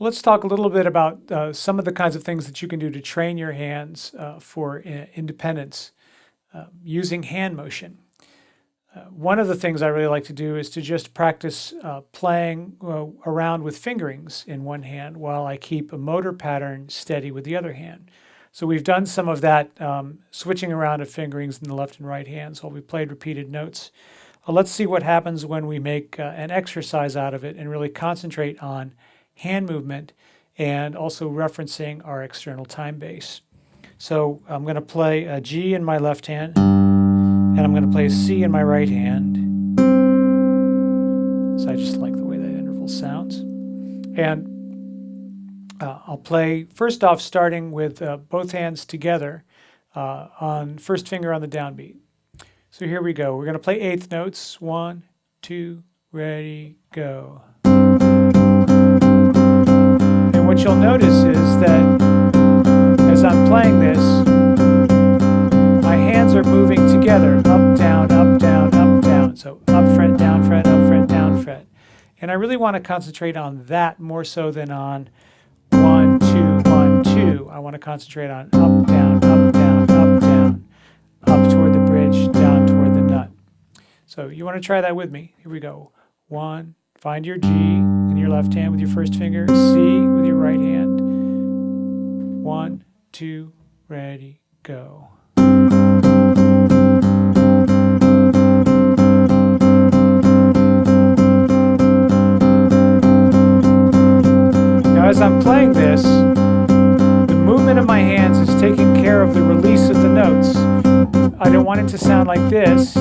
Let's talk a little bit about some of the kinds of things that you can do to train your hands for independence using hand motion. One of the things I really like to do is to just practice playing around with fingerings in one hand while I keep a motor pattern steady with the other hand. So we've done some of that switching around of fingerings in the left and right hands while we played repeated notes. Let's see what happens when we make an exercise out of it and really concentrate on hand movement and also referencing our external time base. So I'm going to play a G in my left hand and I'm going to play a C in my right hand. So I just like the way that interval sounds. And I'll play first off starting with both hands together on first finger on the downbeat. So here we go. We're going to play eighth notes. 1, 2, ready, go. And what you'll notice is that as I'm playing this, my hands are moving together, up, down, up, down, up, down. So up fret, down fret, up fret, down fret. And I really want to concentrate on that more so than on 1, 2, 1, 2. I want to concentrate on up, down, up, down, up, down, up toward the bridge, down toward the nut. So you want to try that with me. Here we go. 1, find your G in your left hand with your first finger, C with your right hand. 1, 2, ready, go. Now as I'm playing this, the movement of my hands is taking care of the release of the notes. I don't want it to sound like this.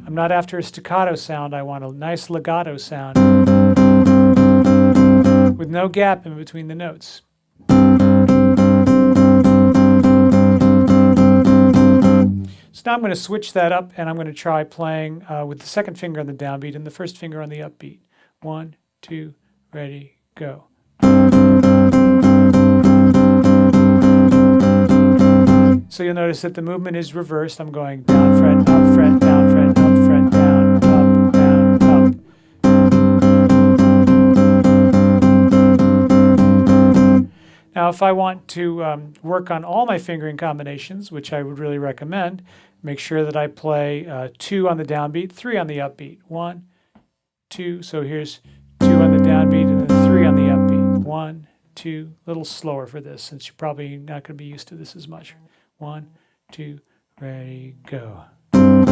I'm not after a staccato sound, I want a nice legato sound with no gap in between the notes. So now I'm going to switch that up and I'm going to try playing with the second finger on the downbeat and the first finger on the upbeat. 1, 2, ready, go. So you'll notice that the movement is reversed. I'm going down fret, up fret, down fret, up fret, down, up, down, up. Now if I want to work on all my fingering combinations, which I would really recommend, make sure that I play 2 on the downbeat, 3 on the upbeat. 1, 2, so here's 2 on the downbeat and then 3 on the upbeat. 1, 2, a little slower for this since you're probably not going to be used to this as much. 1, 2, ready, go. And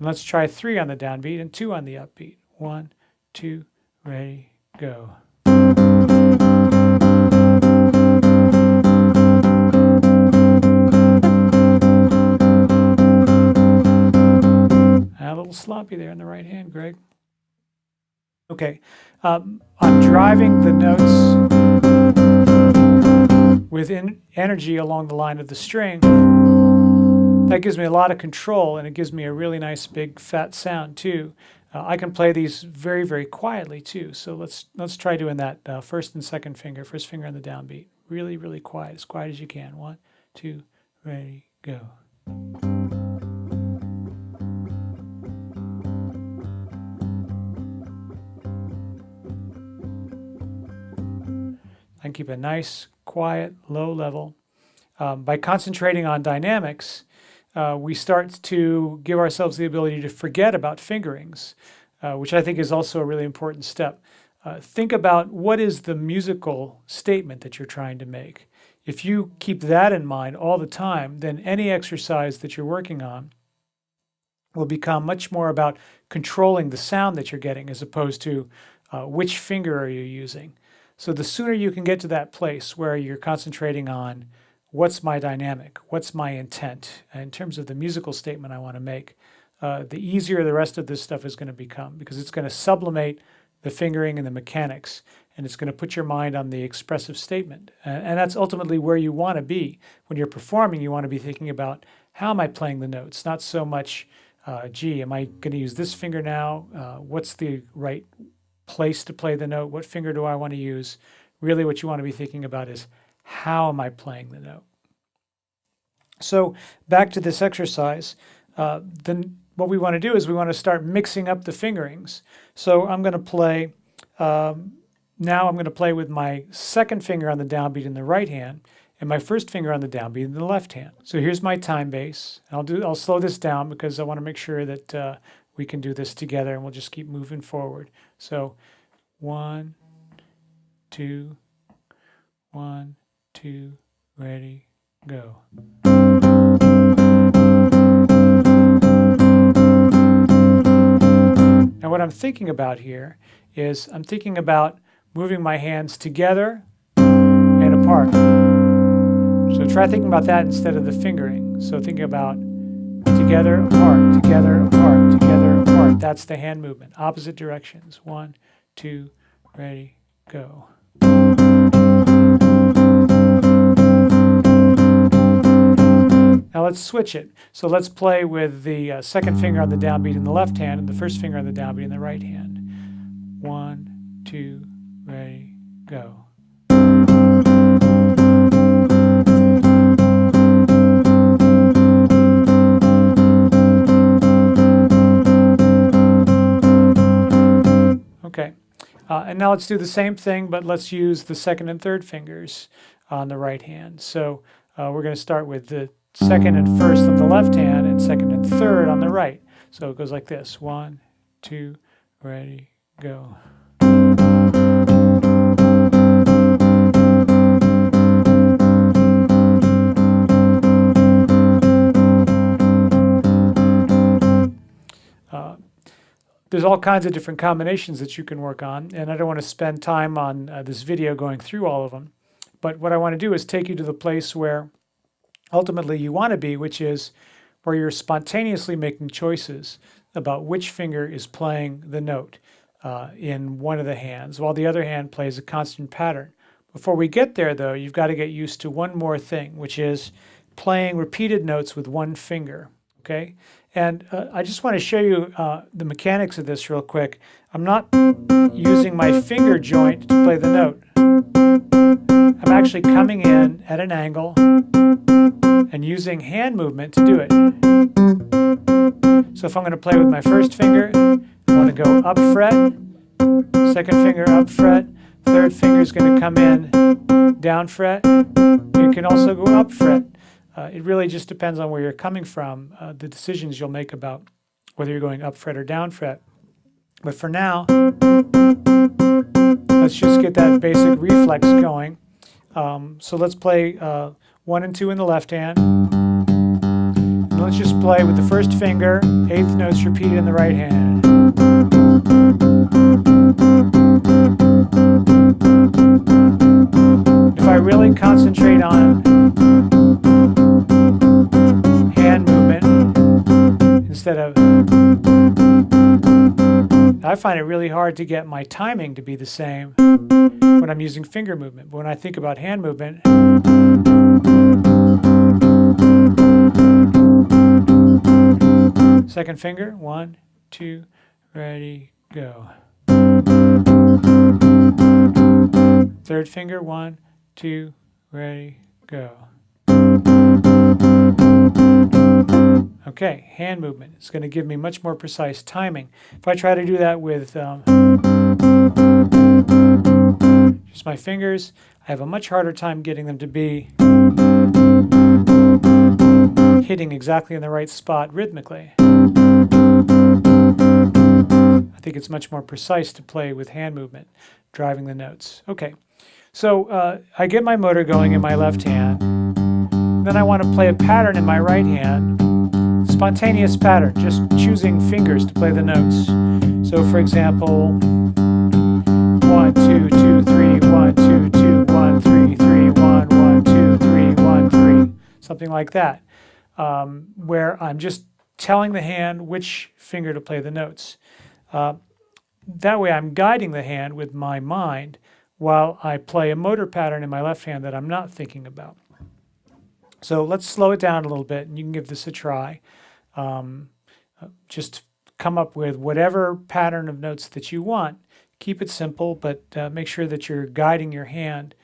let's try 3 on the downbeat and 2 on the upbeat. 1, 2, ready, go. A little sloppy there in the right hand, Greg. Okay, I'm driving the notes with energy along the line of the string. That gives me a lot of control and it gives me a really nice big fat sound too. I can play these very, very quietly too. So let's try doing that first and second finger, first finger on the downbeat. Really, really quiet, as quiet as you can. 1, 2, ready, go. And keep a nice, quiet, low level. By concentrating on dynamics, we start to give ourselves the ability to forget about fingerings, which I think is also a really important step. Think about what is the musical statement that you're trying to make. If you keep that in mind all the time, then any exercise that you're working on will become much more about controlling the sound that you're getting as opposed to which finger are you using. So the sooner you can get to that place where you're concentrating on what's my dynamic, what's my intent, in terms of the musical statement I want to make, the easier the rest of this stuff is going to become because it's going to sublimate the fingering and the mechanics and it's going to put your mind on the expressive statement. And that's ultimately where you want to be. When you're performing, you want to be thinking about how am I playing the notes, not so much, gee, am I going to use this finger now? What's the right place to play the note? What finger do I want to use? Really what you want to be thinking about is how am I playing the note? So back to this exercise, then what we want to do is we want to start mixing up the fingerings. So I'm going to play, now I'm going to play with my second finger on the downbeat in the right hand and my first finger on the downbeat in the left hand. So here's my time base. I'll slow this down because I want to make sure that we can do this together, and we'll just keep moving forward. So 1, 2, 1, 2, ready, go. Now what I'm thinking about here is I'm thinking about moving my hands together and apart. So try thinking about that instead of the fingering. So thinking about together, apart, together, apart, together, apart. That's the hand movement. Opposite directions. 1, 2, ready, go. Now let's switch it. So let's play with the second finger on the downbeat in the left hand and the first finger on the downbeat in the right hand. 1, 2, ready, go. Okay, and now let's do the same thing, but let's use the second and third fingers on the right hand. So we're going to start with the second and first on the left hand and second and third on the right. So it goes like this. 1, 2, ready, go. There's all kinds of different combinations that you can work on, and I don't want to spend time on this video going through all of them. But what I want to do is take you to the place where ultimately you want to be, which is where you're spontaneously making choices about which finger is playing the note in one of the hands, while the other hand plays a constant pattern. Before we get there, though, you've got to get used to one more thing, which is playing repeated notes with one finger. Okay? And I just want to show you the mechanics of this real quick. I'm not using my finger joint to play the note. I'm actually coming in at an angle and using hand movement to do it. So if I'm going to play with my first finger, I want to go up fret, second finger up fret, third finger is going to come in down fret. You can also go up fret. It really just depends on where you're coming from, the decisions you'll make about whether you're going up fret or down fret. But for now, let's just get that basic reflex going. So let's play 1 and 2 in the left hand. And let's just play with the first finger, eighth notes repeated in the right hand. If I really concentrate on hand movement instead of, I find it really hard to get my timing to be the same when I'm using finger movement. But when I think about hand movement, second finger, 1, 2, ready, go. Third finger, 1, 2, ready, go. Okay, hand movement. It's going to give me much more precise timing. If I try to do that with just my fingers, I have a much harder time getting them to be hitting exactly in the right spot rhythmically. I think it's much more precise to play with hand movement, driving the notes. Okay, so I get my motor going in my left hand. Then I want to play a pattern in my right hand. Spontaneous pattern, just choosing fingers to play the notes. So for example, 1, 2, 2, 3, 1, 2, 2, 1, 3, 3, 1, 1, 2, 3, 1, 3. Something like that, where I'm just telling the hand which finger to play the notes. That way I'm guiding the hand with my mind while I play a motor pattern in my left hand that I'm not thinking about. So let's slow it down a little bit, and you can give this a try. Just come up with whatever pattern of notes that you want. Keep it simple, but make sure that you're guiding your hand.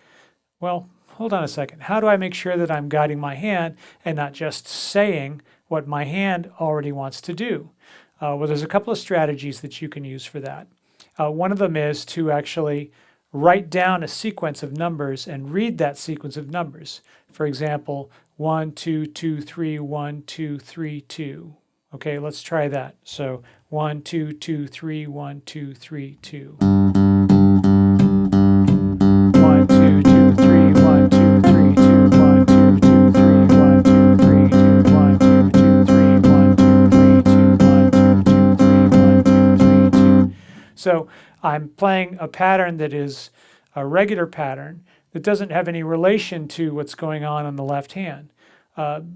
Well, hold on a second. How do I make sure that I'm guiding my hand and not just saying what my hand already wants to do? Well, there's a couple of strategies that you can use for that. One of them is to actually write down a sequence of numbers and read that sequence of numbers. For example, 1, 2, 2, 3, 1, 2, 3, 2. Okay, let's try that. So 1, 2, 2, 3, 1, 2, 3, 2. 1, 2, 2, 3, 1, 2, 3, 2. 1, 2, 2, 3, 1, 2, 3, 2. 1, 2, 2, 3, 1, 2, 3, 2. 1, 2, 2, 3, 1, 2, 3, 2. So I'm playing a pattern that is a regular pattern that doesn't have any relation to what's going on the left hand.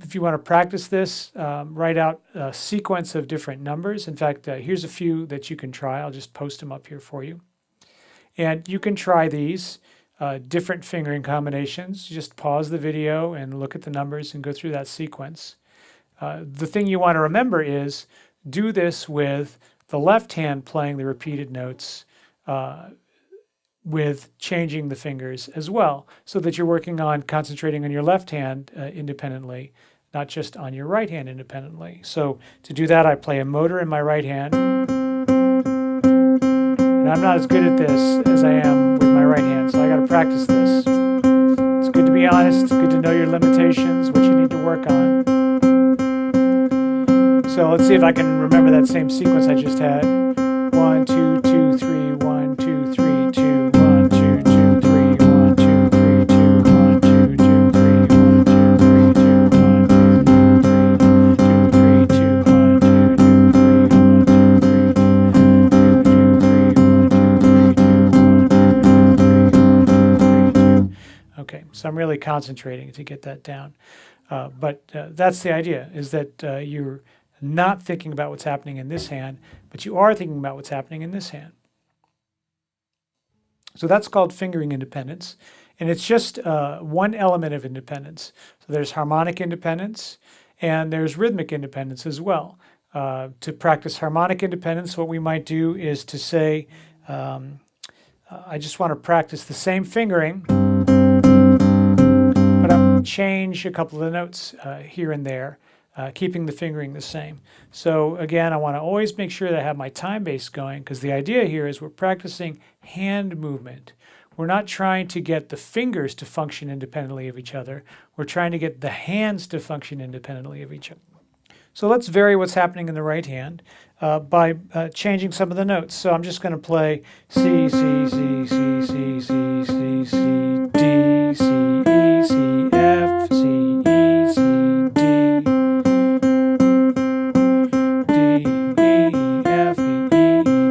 If you want to practice this, write out a sequence of different numbers. In fact, here's a few that you can try. I'll just post them up here for you. And you can try these different fingering combinations. Just pause the video and look at the numbers and go through that sequence. The thing you want to remember is do this with the left hand playing the repeated notes with changing the fingers as well, so that you're working on concentrating on your left hand independently, not just on your right hand independently. So to do that, I play a motor in my right hand. And I'm not as good at this as I am with my right hand, so I got to practice this. It's good to be honest, it's good to know your limitations, what you need to work on. So let's see if I can remember that same sequence I just had. 1, 2, 2, 3, 1, 2, 3, 2. 1, 2, 2, 3, 1, 2, 3, 2. 1, 2, 2, 3, 1, 2, 3, 2. 1, 2, 3, 2, 1, 2, 3, 2, 3. Okay, so I'm really concentrating to get that down. But that's the idea, is that you're not thinking about what's happening in this hand, but you are thinking about what's happening in this hand. So that's called fingering independence, and it's just one element of independence. So there's harmonic independence, and there's rhythmic independence as well. To practice harmonic independence, what we might do is to say, I just want to practice the same fingering, but I'll change a couple of the notes here and there, keeping the fingering the same. So again, I want to always make sure that I have my time base going, because the idea here is we're practicing hand movement. We're not trying to get the fingers to function independently of each other. We're trying to get the hands to function independently of each other. So let's vary what's happening in the right hand by changing some of the notes. So I'm just going to play C, C, C, C, C, C, C, C, D, C, E, C, F, C, E, C, D, D, E, F, E,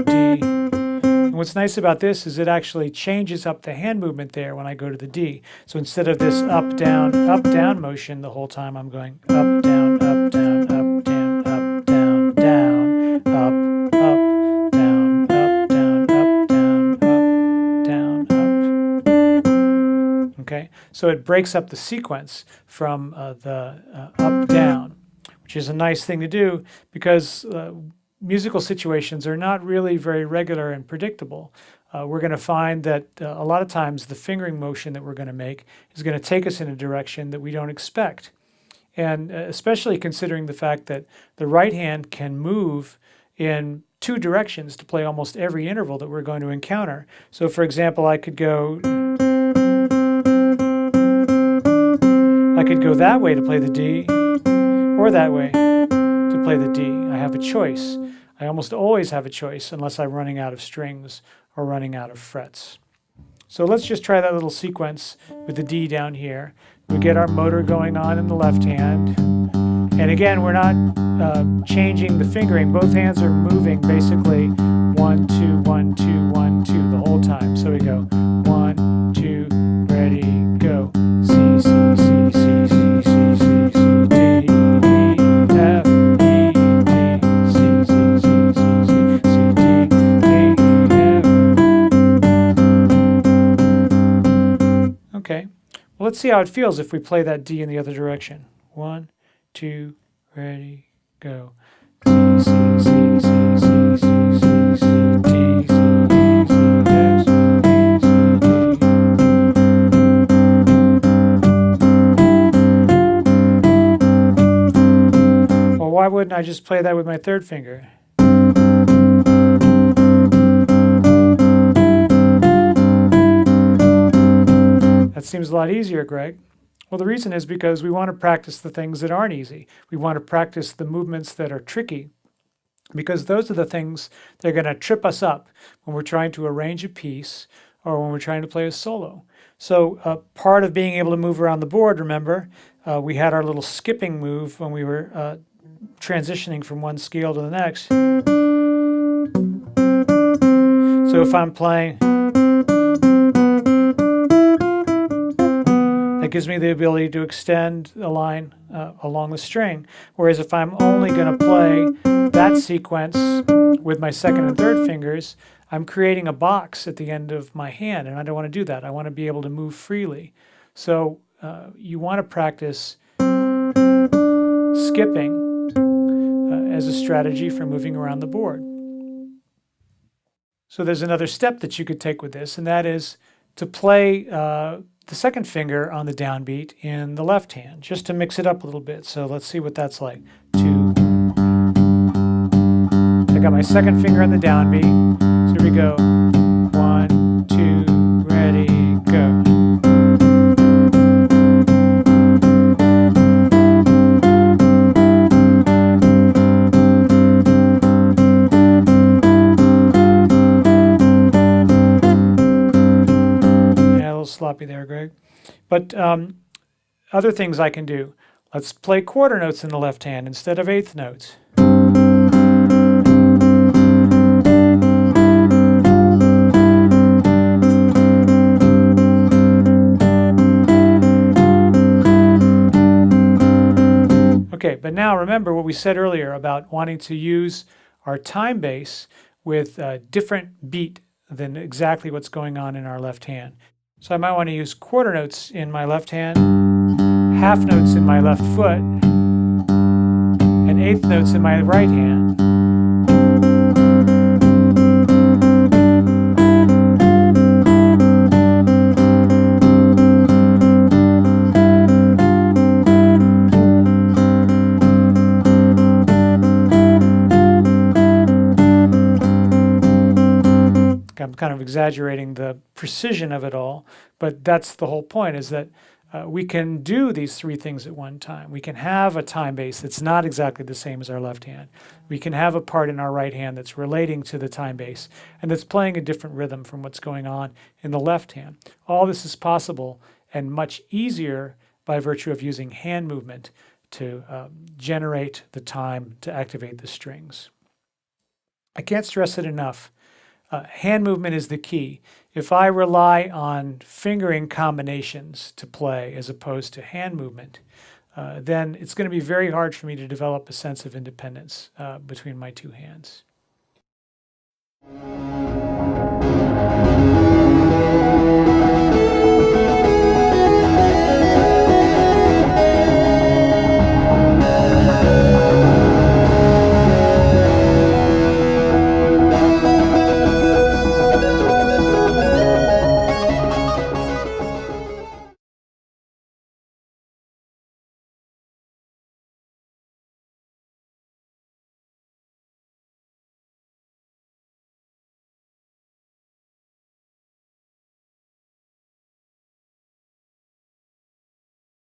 D. And what's nice about this is it actually changes up the hand movement there when I go to the D. So instead of this up, down motion the whole time, I'm going up, down, up, down, up, down, up, down, down, up, up, down, up, down, up, down, up, down, up. Okay, so it breaks up the sequence from the up, down, which is a nice thing to do because musical situations are not really very regular and predictable. We're going to find that a lot of times the fingering motion that we're going to make is going to take us in a direction that we don't expect. And especially considering the fact that the right hand can move in two directions to play almost every interval that we're going to encounter. So for example, I could go that way to play the D, or that way to play the D. I have a choice. I almost always have a choice unless I'm running out of strings or running out of frets. So let's just try that little sequence with the D down here. We get our motor going on in the left hand. And again, we're not changing the fingering. Both hands are moving basically 1, 2, 1, 2, 1, 2 the whole time. So we go 1, 2, ready, go. C, C, C, C, C, C, C, C, D, E, F, E, D, C, C, C, C, C, C, D, E, F. Okay. Well, let's see how it feels if we play that D in the other direction. 1, 2, ready, go. C, C, C, C, C, C, C, C, D, C, E, C, F, C, E, C, D. I just play that with my third finger. That seems a lot easier, Greg. Well, the reason is because we want to practice the things that aren't easy. We want to practice the movements that are tricky, because those are the things that are going to trip us up when we're trying to arrange a piece or when we're trying to play a solo. So part of being able to move around the board, remember, we had our little skipping move when we were transitioning from one scale to the next. So if I'm playing, that gives me the ability to extend the line along the string. Whereas if I'm only going to play that sequence with my second and third fingers, I'm creating a box at the end of my hand, and I don't want to do that. I want to be able to move freely. So you want to practice skipping as a strategy for moving around the board. So there's another step that you could take with this, and that is to play the second finger on the downbeat in the left hand, just to mix it up a little bit. So let's see what that's like. 2. I got my second finger on the downbeat. So here we go. 1, 2, ready, go. Sloppy there, Greg. But other things I can do. Let's play quarter notes in the left hand instead of eighth notes. Okay, but now remember what we said earlier about wanting to use our time bass with a different beat than exactly what's going on in our left hand. So I might want to use quarter notes in my left hand, half notes in my left foot, and eighth notes in my right hand. I'm kind of exaggerating the precision of it all, but that's the whole point, is that we can do these three things at one time. We can have a time bass that's not exactly the same as our left hand. We can have a part in our right hand that's relating to the time bass and that's playing a different rhythm from what's going on in the left hand. All this is possible and much easier by virtue of using hand movement to generate the time to activate the strings. I can't stress it enough. Hand movement is the key. If I rely on fingering combinations to play as opposed to hand movement, then it's going to be very hard for me to develop a sense of independence between my two hands.